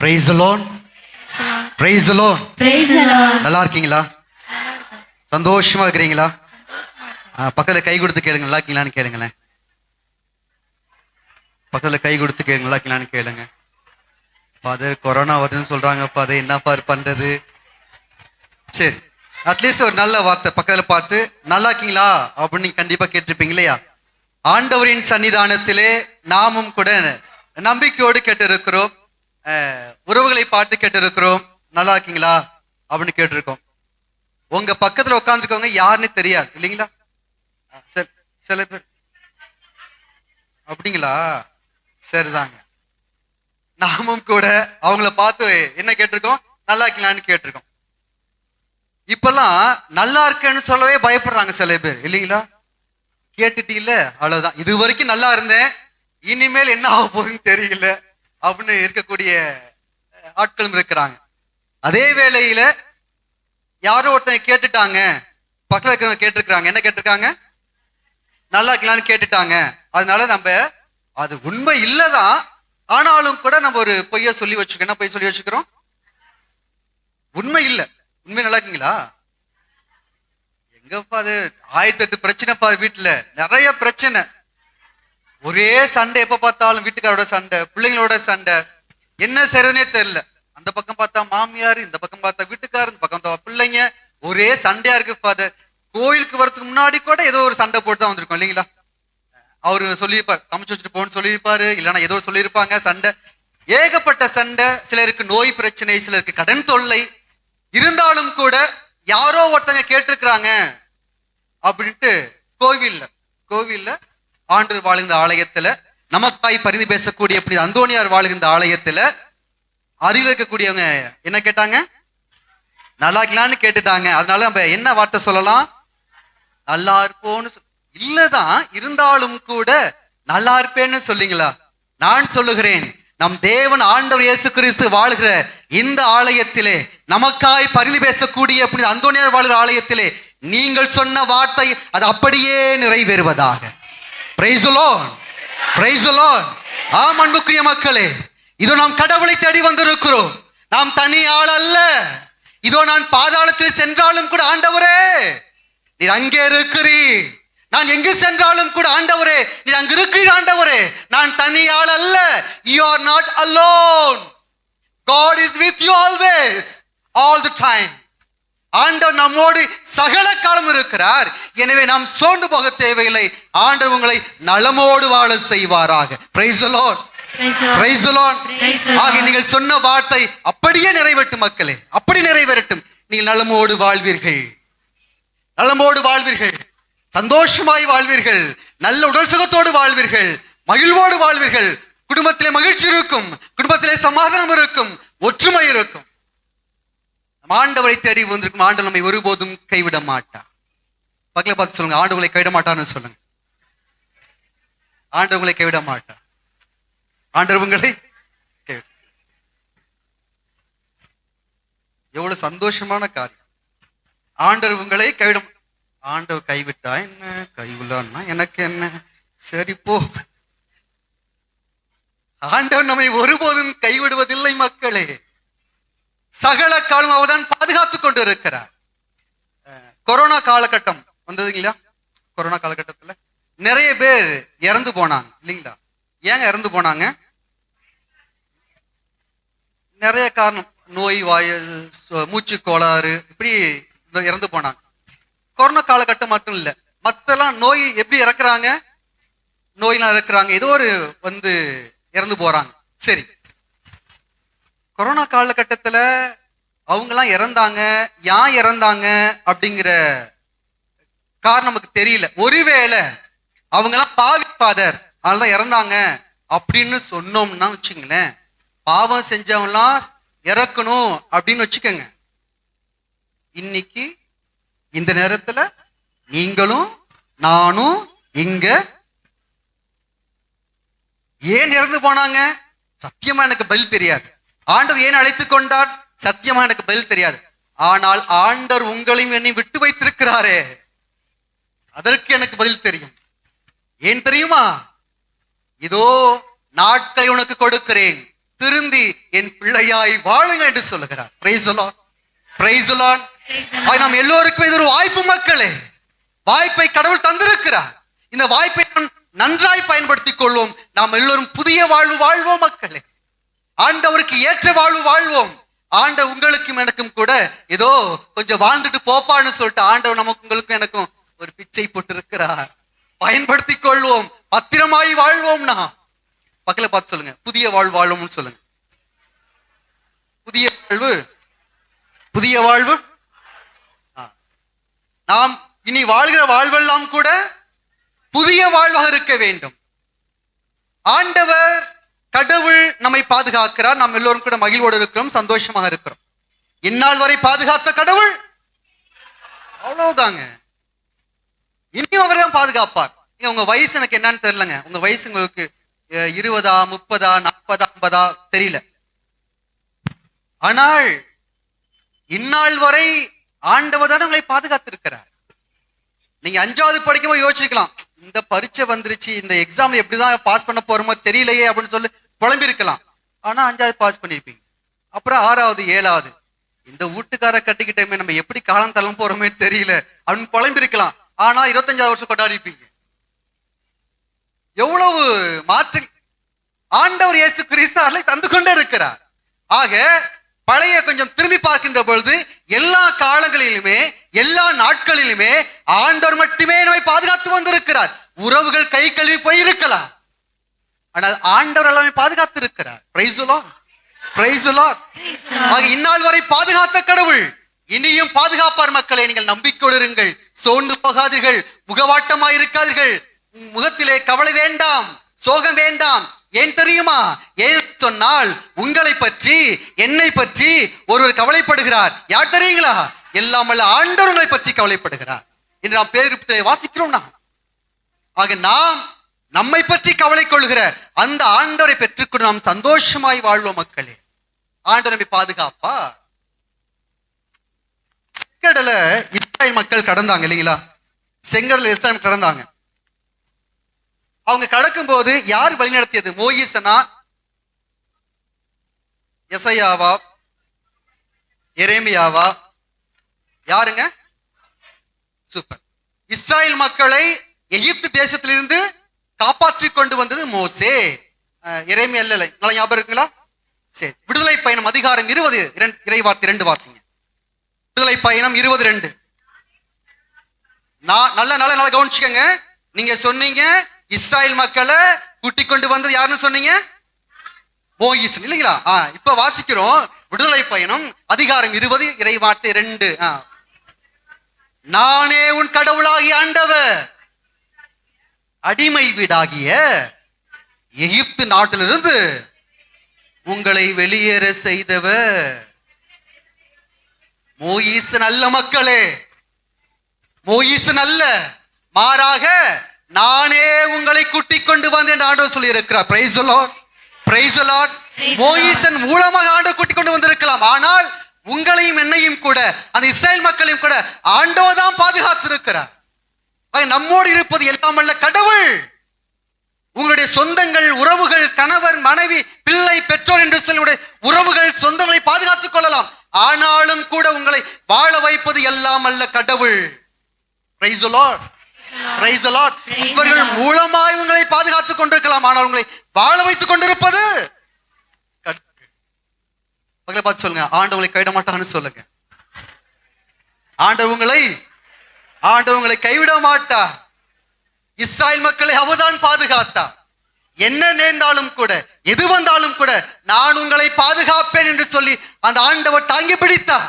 Price the Lord. Praise the Lord. Praise the Lord. நல்லா இருக்கீங்களா? சந்தோஷமா இருக்கிறீங்களா? பக்கத்துல கை கொடுத்து கேளுங்க, நல்லா இருக்கீங்களான்னு கேளுங்களேன். பக்கத்துல கை கொடுத்து கேளுங்க, நல்லா இருக்கீங்களான்னு கேளுங்க. ஃபாதர் கொரோனா வருதுன்னு சொல்றாங்க ஃபாதர், என்ன ஃபாதர் பண்றது? சரி, அட்லீஸ்ட் ஒரு நல்ல வார்த்தை பக்கத்துல பார்த்து நல்லா இருக்கீங்களா அப்படின்னு நீங்க கண்டிப்பா கேட்டிருப்பீங்க இல்லையா? ஆண்டவரின் சன்னிதானத்திலே நாமும் கூட நம்பிக்கையோடு கேட்டிருக்கிறோம், உறவுகளை பார்த்து கேட்டிருக்கிறோம், நல்லா இருக்கீங்களா அப்படின்னு கேட்டிருக்கோம். உங்க பக்கத்துல உட்காந்துருக்கவங்க யாருன்னு தெரியாது இல்லைங்களா? சில பேர் அப்படிங்களா? சரிதாங்க. நாமும் கூட அவங்கள பார்த்து என்ன கேட்டிருக்கோம்? நல்லா இருக்கீங்களான்னு கேட்டிருக்கோம். இப்பெல்லாம் நல்லா இருக்கேன்னு சொல்லவே பயப்படுறாங்க சில பேர் இல்லைங்களா? கேட்டுட்டீல்ல அவ்வளவுதான், இது வரைக்கும் நல்லா இருந்தேன், இனிமேல் என்ன ஆக போகுதுன்னு தெரியல அப்படின்னு இருக்கக்கூடிய ஆட்களும் இருக்கிறாங்க. அதே வேளையில யாரோ ஒருத்தன் கேட்டுட்டாங்க, பக்கத்துல இருக்கிறவங்க கேட்டிருக்கிறாங்க, என்ன கேட்டிருக்காங்க? நல்லா இருக்கலான்னு கேட்டுட்டாங்க. அதனால நம்ம அது உண்மை இல்லதான், ஆனாலும் கூட நம்ம ஒரு பொய்ய சொல்லி வச்சுக்கோம். என்ன பொய் சொல்லி வச்சுக்கிறோம்? உண்மை இல்ல, உண்மை நல்லா இருக்கீங்களா? எங்கப்பா அது 1008 பிரச்சனைப்பா வீட்டுல, நிறைய பிரச்சனை, ஒரே சண்டை, எப்ப பார்த்தாலும் வீட்டுக்காரோட சண்டை, பிள்ளைங்களோட சண்டை, என்ன செய்யறதுனே தெரியல. அந்த பக்கம் பார்த்தா மாமியார், இந்த பக்கம் பார்த்தா வீட்டுக்காரர், இந்த பக்கம் பார்த்தா பிள்ளைங்க, ஒரே சண்டையா இருக்கு ஃபாதர். கோயிலுக்கு வரதுக்கு முன்னாடி கூட ஏதோ ஒரு சண்டை போட்டு தான் வந்திருக்கோம் இல்லைங்களா? அவரு சொல்லியிருப்பார், சமைச்சு வச்சுட்டு போன்னு சொல்லியிருப்பாரு, இல்லைன்னா ஏதோ சொல்லியிருப்பாங்க, சண்டை, ஏகப்பட்ட சண்டை. சிலருக்கு நோய் பிரச்சனை, சிலருக்கு கடன் தொல்லை. இருந்தாலும் கூட யாரோ ஒருத்தங்க கேட்டிருக்கிறாங்க அப்படின்ட்டு கோவில்ல ஆண்டவர் வாழ்கின்ற ஆலயத்துல, நமக்காய் பரிந்து பேசக்கூடிய அப்படி அந்தோனியார் வாழ்கின்ற ஆலயத்துல அருகில் இருக்கக்கூடியவங்க என்ன கேட்டாங்க? நல்லா இருக்கலான்னு கேட்டுட்டாங்க. அதனால நம்ம என்ன வார்த்தை சொல்லலாம்? நல்லா இருப்போன்னு இல்லதான், இருந்தாலும் கூட நல்லா இருப்பேன்னு சொல்லிங்களா? நான் சொல்லுகிறேன், நம் தேவன் ஆண்டவர் இயேசு கிறிஸ்து வாழ்கிற இந்த ஆலயத்திலே, நமக்காய் பரிந்து பேசக்கூடிய அப்படி அந்தோனியார் வாழ்கிற ஆலயத்திலே நீங்கள் சொன்ன வார்த்தை அது அப்படியே நிறைவேறுவதாக. Praise the Lord. Praise the Lord. ஆம் அன்புக்குரிய மக்களே, இதோ நாம் கடவுளை தேடி வந்திருக்கிறோம். நாம் தனி ஆள் அல்ல. இதோ நான் பாதாளத்தில் சென்றாலும் கூட ஆண்டவரே நீர் அங்கே இருக்கிறீர், நான் எங்கு சென்றாலும் கூட ஆண்டவரே நீர் அங்கு இருக்கிறீர். ஆண்டவரே, நான் தனி ஆள் அல்ல. You are not alone. God is with you always, all the time. ஆண்டவர் நம்மோடு சகல காலம் இருக்கிறார். எனவே நாம் சோர்ந்து போக தேவையில்லை. ஆண்டவர் உங்களை நலமோடு வாழ செய்வாராக. Praise the Lord. Praise the Lord. ஆக நீங்கள் சொன்ன வார்த்தை அப்படியே நிறைவேறட்டும் மக்களே, அப்படி நிறைவேறட்டும். நீங்கள் நலமோடு வாழ்வீர்கள், நலமோடு வாழ்வீர்கள், சந்தோஷமாய் வாழ்வீர்கள், நல்ல உடல் சுகத்தோடு வாழ்வீர்கள், மகிழ்வோடு வாழ்வீர்கள். குடும்பத்திலே மகிழ்ச்சி இருக்கும், குடும்பத்திலே சமாதானம் இருக்கும், ஒற்றுமை இருக்கும். ஆண்டவரை தேடி வந்திருக்கும் ஆண்டவர் நம்மை ஒருபோதும் கைவிட மாட்டார். பக்கத்துல பார்த்து சொல்லுங்க, ஆண்டவரை கைவிட மாட்டார்னு சொல்லுங்க. ஆண்டவரை கைவிட மாட்டார். ஆண்டவர் உங்களை எவ்வளவு சந்தோஷமான காரியம். ஆண்டவர் உங்களை கைவிட, ஆண்டவர் கைவிட்டா என்ன, கைவிடலன்னா எனக்கு என்ன, சரி போ. ஆண்டவர் நம்மை ஒருபோதும் கைவிடுவதில்லை மக்களே. சகல காலம் அவர்தான் பாதுகாத்துக் கொண்டு இருக்கிறார். கொரோனா காலகட்டம் வந்தது இல்லையா? கொரோனா காலகட்டத்துல நிறைய பேர் இறந்து போனாங்க இல்லைங்களா? ஏங்க இறந்து போனாங்க? நிறைய காரணம், நோய் வாயில், மூச்சு கோளாறு, இப்படி இறந்து போனாங்க. கொரோனா காலகட்டம் மட்டும் இல்ல, மத்தெல்லாம் நோய் எப்படி இறக்குறாங்க? நோயெல்லாம் இறக்குறாங்க, ஏதோ ஒரு வந்து இறந்து போறாங்க. சரி, கொரோனா காலகட்டத்துல அவங்கெல்லாம் இறந்தாங்க, ஏன் இறந்தாங்க அப்படிங்கிற காரணம் நமக்கு தெரியல. ஒருவேளை அவங்கெல்லாம் பாவி ஃபாதர் அதனாலதான் இறந்தாங்க அப்படின்னு சொன்னோம்னா வச்சுங்களேன், பாவம் செஞ்சவங்களாம் இறக்கணும் அப்படின்னு வச்சுக்கோங்க. இன்னைக்கு இந்த நேரத்துல நீங்களும் நானும் இங்க ஏன் இறந்து போனாங்க? சத்தியமா எனக்கு பதில் தெரியாது. ஆண்டவர் ஏன் அழைத்துக் கொண்டார்? சத்தியமா எனக்கு பதில் தெரியாது. ஆனால் ஆண்டவர் உங்களையும் என்னை விட்டு வைத்திருக்கிறாரே, அதற்கு எனக்கு பதில் தெரியும். ஏன் தெரியுமா? இதோ நாட்களை உனக்கு கொடுக்கிறேன், திருந்தி என் பிள்ளையாய் வாழுங்க என்று சொல்லுகிறார். Price the Lord, praise the Lord. நாம் எல்லோருக்கும் இது ஒரு வாய்ப்பு மக்களே. வாய்ப்பை கடவுள் தந்திருக்கிறார். இந்த வாய்ப்பை நன்றாய் பயன்படுத்திக் கொள்வோம். நாம் எல்லோரும் புதிய வாழ்வு வாழ்வோம் மக்களே. ஆண்டவருக்கு ஏற்ற வாழ்வு வாழ்வோம். ஆண்டவர் உங்களுக்கும் எனக்கும் கூட ஏதோ கொஞ்சம் வாழ்ந்துட்டு போப்பான்னு சொல்லிட்டு ஆண்டவர் நமக்கு உங்களுக்கும் எனக்கும் ஒரு பிச்சை போட்டு இருக்கிறார். பயன்படுத்திக் கொள்வோம். பத்திரமாய் வாழ்வோம். நாம் பக்கத்துல பார்த்து சொல்லுங்க, புதிய வாழ்வு வாழ்வோம்னு சொல்லுங்க. புதிய வாழ்வு, புதிய வாழ்வு. நாம் இனி வாழ்கிற வாழ்வெல்லாம் கூட புதிய வாழ்வாக இருக்க வேண்டும். ஆண்டவர் கடவுள் நம்மை பாதுகாக்கிறார். நாம் எல்லோரும் கூட மகிழ்வோடு இருக்கிறோம், சந்தோஷமாக இருக்கிறோம். இந்நாள் வரை பாதுகாத்த கடவுள் அவ்வளவுதாங்க. இனியும் அவர் தான் பாதுகாப்பார். உங்க வயசு எனக்கு என்னன்னு தெரியலங்க. உங்க வயசு உங்களுக்கு 20, 30, 40, 50 தெரியல. ஆனால் இந்நாள் வரை ஆண்டவர் தான் உங்களை பாதுகாத்திருக்கிறார். நீங்க 5வது படிக்கும்போது யோசிச்சுக்கலாம், இந்த பரீட்சை வந்துருச்சு, இந்த எக்ஸாம்ல எப்படிதான் பாஸ் பண்ண போறோமோ தெரியலையே அப்படின்னு சொல்லி புலம்பி இருக்கலாம். ஆனா 5வது பாஸ் பண்ணிருப்பீங்க. அப்புறம் 6வது 7வது இந்த வீட்டுக்கார கட்டிக்கிட்டமே நம்ம எப்படி காலம் தள்ளும் போறோமே தெரியல அப்படின்னு புலம்பி இருக்கலாம். ஆனா 25வது வருஷம் கொண்டாடி இருப்பீங்க. எவ்வளவு மாற்று ஆண்டவர் இயேசு கிறிஸ்து தந்து கொண்டே இருக்கிறார். ஆக பழைய கொஞ்சம் திரும்பி பார்க்கின்ற பொழுது எல்லா காலங்களிலுமே எல்லா நாட்களிலுமே ஆண்டவர் மட்டுமே நம்மை பாதுகாத்து வந்திருக்கிறார். உறவுகள் கை கழுவி போயிருக்கலாம், ஆனால் ஆண்டவர் எல்லாமே பாதுகாத்து இருக்கிறார். Praise the Lord, praise the Lord. ஆக இந்நாள் வரை பாதுகாத்த கடவுள் இனியும் பாதுகாப்பார். மக்களே, நீங்கள் நம்பிக்கையோடு இருங்கள், சோர்ந்து போகாதீர்கள், முகவாட்டமாய் இருக்காதீர்கள். முகத்திலே கவலை வேண்டாம், சோகம் வேண்டாம். ஏன் தெரியுமா? ஏன் சொன்னால் உங்களை பற்றி என்னை பற்றி ஒருவர் கவலைப்படுகிறார். யார் தெரியுங்களா? எல்லாம் அல்ல ஆண்டவர் உங்களை பற்றி கவலைப்படுகிறார் என்று நாம் பேரிப்பதை வாசிக்கிறோம். ஆக நாம் நம்மை பற்றி கவலை கொள்கிற அந்த ஆண்டவரை பெற்றுக்கொண்டு நாம் சந்தோஷமாய் வாழ்வோம் மக்களே. ஆண்டவர் நம்மை பாதுகாப்பா. செங்கடல இஸ்ராயல் மக்கள் கடந்தாங்க இல்லைங்களா? செங்கடல இஸ்ராயல் கடந்தாங்க. அவங்க கடக்கும் போது யார் வழிநடத்தியது? மோயிசனா, எசையாவா, எரேமியாவா? யாருங்க? சூப்பர். இஸ்ராயல் மக்களை எகிப்து தேசத்திலிருந்து காப்பாற்றி கொண்டு வந்தது மோசே. எரேமியா இல்ல, நல்லா ஞாபகம் இருக்குங்களா? சரி. விடுதலை பயணம் அதிகாரம் 20 இறைவார்த்தை 2 வாசிங்க. விடுதலை பயணம் 20:2. நல்ல கவனிச்சுக்கங்க. நீங்க சொன்னீங்க இஸ்ராயல் மக்களை கூட்டிக் கொண்டு வந்தது யாருன்னு சொன்னீங்க? மோயிஸ் இல்லைங்களா? இப்ப வாசிக்கிறோம் விடுதலை பயணம் அதிகாரம் 20 இறைவார்த்தை 2. நானே உன் கடவுளாகிய ஆண்டவர், அடிமை வீடாகிய எகிப்து நாட்டிலிருந்து உங்களை வெளியேற செய்தவர் மோயிஸ் அல்ல மக்களே. மோயிஸ் அல்ல, மாறாக நானே உங்களை கூட்டிக் கொண்டு வந்தேன் என்று ஆண்டவர் சொல்லி இருக்கிறார். Praise the Lord, praise the Lord. மோயிசன் மூலமாக ஆண்டவர் கூட்டிக் கொண்டு வந்திருக்கலாம், ஆனால் உங்களையும் என்னையும் கூட அந்த இஸ்ராயல் மக்களையும் கூட ஆண்டவர் தான் பாதுகாத்து இருக்கிறார். நம்மோடு இருப்பது எல்லாம் அல்ல கடவுள். உங்களுடைய சொந்தங்கள், உறவுகள், கணவர், மனைவி, பிள்ளை, பெற்றோர் என்று சொல்லி உறவுகள், சொந்தங்களை பாதுகாத்துக் கொள்ளலாம். ஆனாலும் கூட உங்களை வாழ வைப்பது எல்லாம் அல்ல கடவுள். Price the Lord, praise the Lord. இவர்கள் மூலமாய் உங்களை பாதுகாத்துக் கொண்டிருக்கலாம், ஆனால் உங்களை வாழ வைத்துக் கொண்டிருப்பது கடவுள். பார்த்து சொல்லுங்க, ஆண்டவர் உங்களை கைவிட மாட்டான்னு சொல்லுங்க. ஆண்டவர் உங்களை கைவிட மாட்டார். இஸ்ராயல் மக்களை அவர்தான் பாதுகாத்தார். என்ன நேர்ந்தாலும் கூட, எது வந்தாலும் கூட நான் உங்களை பாதுகாப்பேன் என்று சொல்லி அந்த ஆண்டவர் தாங்கி பிடித்தார்.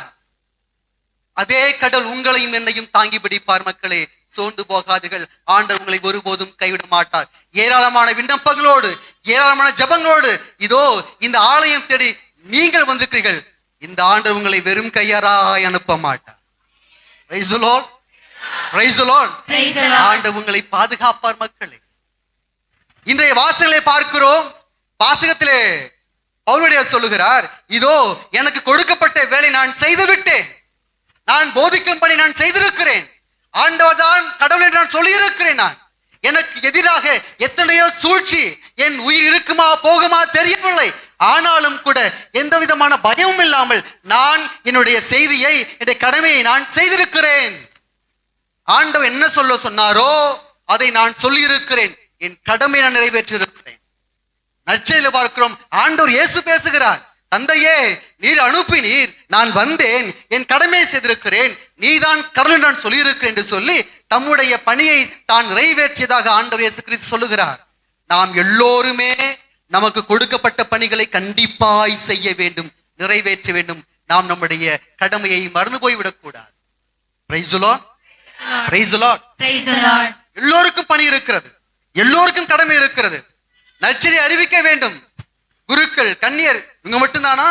அதே கடவுள் உங்களையும் என்னையும் தாங்கி பிடிப்பார். மக்களே, சோர்ந்து போகாதீர்கள். ஆண்டவர் உங்களை ஒருபோதும் கைவிட மாட்டார். ஏராளமான விண்ணப்பங்களோடு, ஏராளமான ஜபங்களோடு இதோ இந்த ஆலயம் தேடி நீங்கள் வந்திருக்கிறீர்கள். இந்த ஆண்டவர் உங்களை வெறும் கையாராய் அனுப்ப மாட்டார். Price the Lord, praise the Lord. ஆண்டவர் உங்களை பாதுகாப்பார். மக்களே, இன்றைய வாசகங்களை பார்க்கிறோம். வாசகத்திலே பவுலுடைய சொல்லுகிறார், இதோ எனக்கு கொடுக்கப்பட்ட வேலை நான் செய்து விட்டேன், நான் போதிக்கும் பணி நான் செய்திருக்கிறேன், ஆண்டவர் தான் கடவுள் என்று நான் சொல்லியிருக்கிறேன். நான் எனக்கு எதிராக எத்தனையோ சூழ்ச்சி, என் உயிர் இருக்குமா போகுமா தெரியவில்லை, ஆனாலும் கூட எந்த விதமான பயமும் இல்லாமல் நான் என்னுடைய செய்தியை, என்னுடைய கடமையை நான் செய்திருக்கிறேன். ஆண்டவர் என்ன சொல்ல சொன்னாரோ அதை நான் சொல்லியிருக்கிறேன். என் கடமையை நான் நிறைவேற்றியிருக்கிறேன். நற்செய்தியில பார்க்கிறோம், ஆண்டவர் இயேசு பேசுகிறார், தந்தையே நீர் அனுப்பினீர், நான் வந்தேன், என் கடமையை செய்திருக்கிறேன், நீதான் கடவுள் நான் சொல்லியிருக்கிறேன் என்று சொல்லி தம்முடைய பணியை தான் நிறைவேற்றியதாக ஆண்டவர் இயேசு கிறிஸ்து சொல்லுகிறார். நாம் எல்லோருமே நமக்கு கொடுக்கப்பட்ட பணிகளை கண்டிப்பாய் செய்ய வேண்டும், நிறைவேற்ற வேண்டும். நாம் நம்முடைய கடமையை மறந்து போய்விடக் கூடாது. Price the Lord, praise the Lord, praise the Lord. எல்லோருக்கும் பணி இருக்கிறது, எல்லோருக்கும் கடமை இருக்கிறது. நற்செய்தியை அறிவிக்க வேண்டும். குருக்கள், கன்னியர் இவங்க மட்டும்தானா?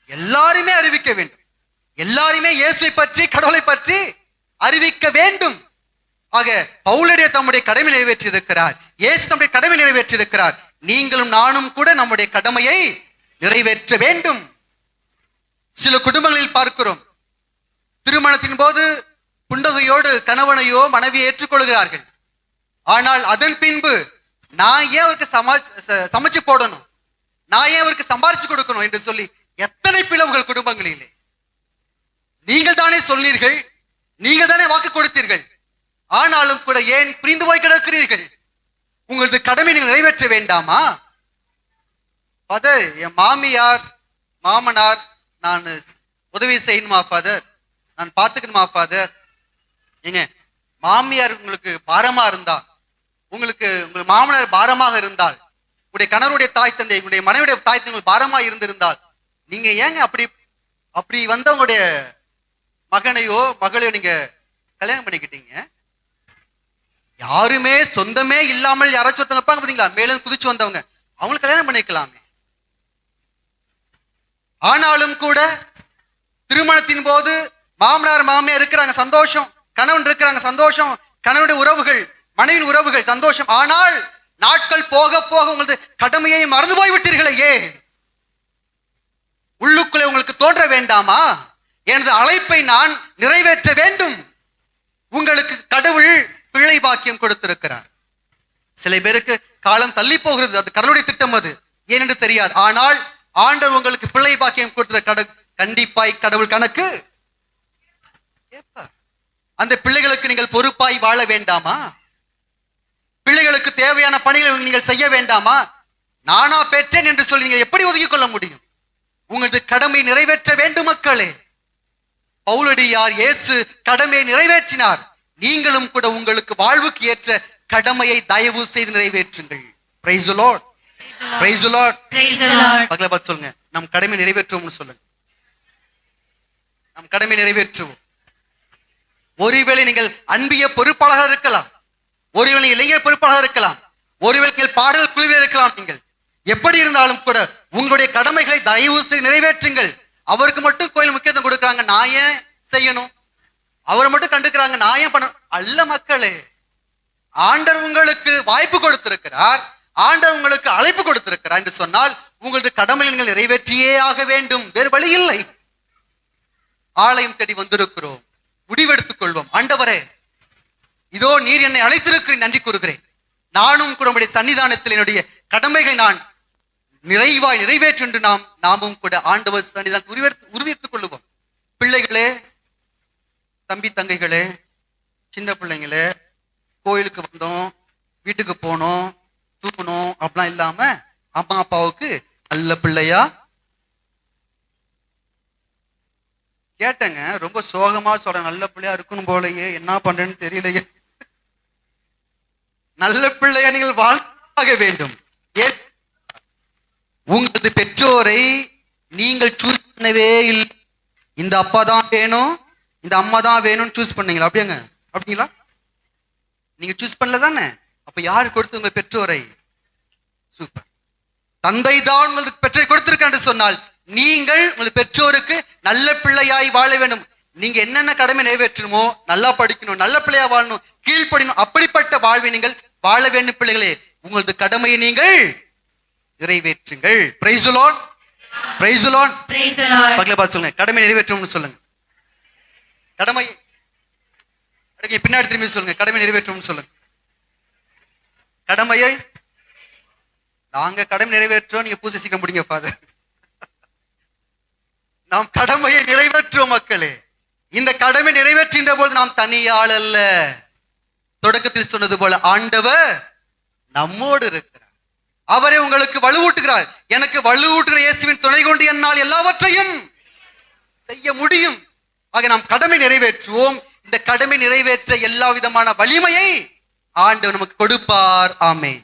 எல்லாருமே அறிவிக்க வேண்டும். எல்லாருமே இயேசுவை பற்றி, கடவுளை பற்றி அறிவிக்க வேண்டும். ஆக பவுலுடைய தம்முடைய கடமை நிறைவேற்றி இருக்கிறார், இயேசு தம்முடைய கடமை நிறைவேற்றி இருக்கிறார். நீங்களும் நானும் கூட நம்முடைய கடமையை நிறைவேற்ற வேண்டும். சில குடும்பங்களில் பார்க்கிறோம், திருமணத்தின் போது புண்டகையோடு கணவனையோ மனைவியை ஏற்றுக்கொள்கிறார்கள். ஆனால் அதன் பின்பு நான் ஏன் அவருக்கு சமைச்சு போடணும், நான் ஏன் அவருக்கு சம்பாரிச்சு கொடுக்கணும் என்று சொல்லி எத்தனை பிளவுகள் குடும்பங்களிலே. நீங்கள் தானே சொன்னீர்கள், நீங்கள் தானே வாக்கு கொடுத்தீர்கள், ஆனாலும் கூட ஏன் புரிந்து போய் கிடக்கிறீர்கள்? உங்களது கடமை நீங்கள் நிறைவேற்ற வேண்டாமா? ஃபாதர், என் மாமியார் மாமனார் நான் உதவி செய்யணுமா ஃபாதர், நான் பார்த்துக்கணுமா ஃபாதர்? ஏங்க, மாமியார் உங்களுக்கு பாரமா இருந்தா, உங்களுக்கு உங்கள் மாமனார் பாரமாக இருந்தால், உங்களுடைய கணவருடைய தாய் தந்தை, உங்களுடைய மனைவியுடைய தாய் தந்தை பாரமாக இருந்திருந்தால், நீங்க ஏங்க அப்படி வந்தவங்களுடைய மகனையோ மகளையோ நீங்க கல்யாணம் பண்ணிக்கிட்டீங்க? யாருமே சொந்தமே இல்லாமல் யாராச்சும் ஒருத்தவங்க இருப்பாங்க பாத்தீங்களா, மேலும் குதிச்சு வந்தவங்க, அவங்களுக்கு கல்யாணம் பண்ணிக்கலாமே. ஆனாலும் கூட திருமணத்தின் போது மாமனார் மாமியார் இருக்கிறாங்க, சந்தோஷம். கணவன் இருக்கிறாங்க, சந்தோஷம். கணவனுடைய உறவுகள், மனைவியின் உறவுகள், சந்தோஷம். ஆனால் நாட்கள் போக போக உங்களது கடமையை மறந்து போய்விட்டீர்களே. ஏன்? உள்ளுக்குள்ளே உங்களுக்கு தோன்ற வேண்டாமா, எனது அழைப்பை நான் நிறைவேற்ற வேண்டும்? உங்களுக்கு கடவுள் பிள்ளை பாக்கியம் கொடுத்திருக்கிறார். சில பேருக்கு காலம் தள்ளி போகிறது, அது கடவுளுடைய திட்டம், அது ஏனென்று தெரியாது. ஆனால் ஆண்டவர் உங்களுக்கு பிள்ளை பாக்கியம் கொடுத்த கண்டிப்பாய் கடவுள் கணக்கு கேட்பார். அந்த பிள்ளைகளுக்கு நீங்கள் பொறுப்பாய் வாழ வேண்டாமா? பிள்ளைகளுக்கு தேவையான பணிகளை நீங்கள் செய்ய வேண்டாமா? நானா பெற்றேன் என்று சொல்லி நீங்கள் எப்படி ஒதுக்கிக் கொள்ள முடியும்? உங்களது கடமை நிறைவேற்ற வேண்டும் மக்களே. பவுலடியார் இயேசு கடமையை நிறைவேற்றினார். நீங்களும் கூட உங்களுக்கு வாழ்வுக்கு ஏற்ற கடமையை தயவு செய்து நிறைவேற்றுங்கள். Praise the Lord, praise the Lord, praise the Lord. பக்கத்துல பார்த்து சொல்லுங்க, நம் கடமை நிறைவேற்றுவோம்னு சொல்லுங்க. நம் கடமை நிறைவேற்றுவோம். ஒருவேளை நீங்கள் அன்பிய பொறுப்பாளராக இருக்கலாம், ஒருவேளை இளைஞர் பொறுப்பாளராக இருக்கலாம், ஒருவேளை நீங்கள் பாடல் குழுவில் இருக்கலாம். நீங்கள் எப்படி இருந்தாலும் கூட உங்களுடைய கடமைகளை தயவு செய்து நிறைவேற்றுங்கள். அவருக்கு மட்டும் கோயில் முக்கியத்துவம் கொடுக்குறாங்க, நான் ஏன் செய்யணும்? அவரை மட்டும் கண்டுக்கிறாங்க, நான் ஏன் பண்ண அல்ல மக்களே. ஆண்டவர் உங்களுக்கு வாய்ப்பு கொடுத்திருக்கிறார், ஆண்டவர் உங்களுக்கு அழைப்பு கொடுத்திருக்கிறார் என்று சொன்னால் உங்களது கடமையை நீங்கள் நிறைவேற்றியே ஆக வேண்டும், வேறு வழி இல்லை. ஆலயம் தேடி வந்திருக்கிறோம், முடிவெடுத்துக் கொள்வோம். ஆண்டவரே, இதோ நீர் என்னை அழைத்திருக்கிறேன், நன்றி கூறுகிறேன். நானும் கூட உங்களுடைய சன்னிதானத்தில் என்னுடைய கடமைகளை நான் நிறைவாய் நிறைவேற்று என்று நாமும் கூட ஆண்டவர் சன்னிதானத்தில் உறுதியெடுத்துக் கொள்ளுவோம். பிள்ளைகளே, தம்பி தங்கைகளே, சின்ன பிள்ளைங்களே, கோயிலுக்கு வந்தோம், வீட்டுக்கு போனோம், தூக்கணும் அப்படிலாம் இல்லாம அம்மா அப்பாவுக்கு நல்ல பிள்ளையா கேட்டங்க. ரொம்ப சோகமா சொல்ற, நல்ல பிள்ளையா இருக்கணும் போலயே, என்ன பண்றேன்னு தெரியலையே. நல்ல பிள்ளையா நீங்கள் வாழ வேண்டும். உங்களது பெற்றோரை நீங்கள் சூஸ் பண்ணவே இல்லை. இந்த அப்பா தான் வேணும், இந்த அம்மா தான் வேணும்னு சூஸ் பண்ணீங்களா? அப்படியாங்க? அப்படிங்களா? நீங்க சூஸ் பண்ணல தானே? அப்ப யாரு கொடுத்து உங்க பெற்றோரை? சூப்பர். தந்தை தான் உங்களுக்கு பெற்றோரை கொடுத்திருக்க என்று சொன்னால் நீங்கள் உங்கள் பெற்றோருக்கு நல்ல பிள்ளையாய் வாழ வேண்டும். நீங்க என்னென்ன கடமை நிறைவேற்றணுமோ, நல்லா படிக்கணும், நல்ல பிள்ளையா வாழணும், கீழ்ப்படிணும், அப்படிப்பட்ட வாழ்வை நீங்கள் வாழ வேண்டும். பிள்ளைகளே, உங்களது கடமையை நீங்கள் நிறைவேற்றுங்கள். Praise the Lord, praise the Lord, praise the Lord. பக்கத்துல பார்த்து சொல்லுங்க, கடமை நிறைவேற்றணும்னு சொல்லுங்க. கடமை பின்னாடி திரும்பி சொல்லுங்க, கடமை நிறைவேற்றணும்னு சொல்லுங்க. கடமையை நாங்க கடமை நிறைவேற்றோம், நீங்க பூசை சீக்கிரம் முடிங்க ஃபாதர். நாம் கடமையை நிறைவேற்றுவோம் மக்களே. இந்த கடமை நிறைவேற்றுகின்ற போது நாம் தனியாள் அல்ல. தொடக்கத்தில் சொன்னது போல ஆண்டவர் நம்மோடு இருக்கிறார். அவரை உங்களுக்கு வலுவூட்டுகிறார். எனக்கு வலுவூட்டுகிற இயேசுவின் துணை கொண்டு என்னால் எல்லாவற்றையும் செய்ய முடியும். ஆக நாம் கடமை நிறைவேற்றுவோம். இந்த கடமை நிறைவேற்ற எல்லா விதமான வலிமையை ஆண்டவர் நமக்கு கொடுப்பார். ஆமென்.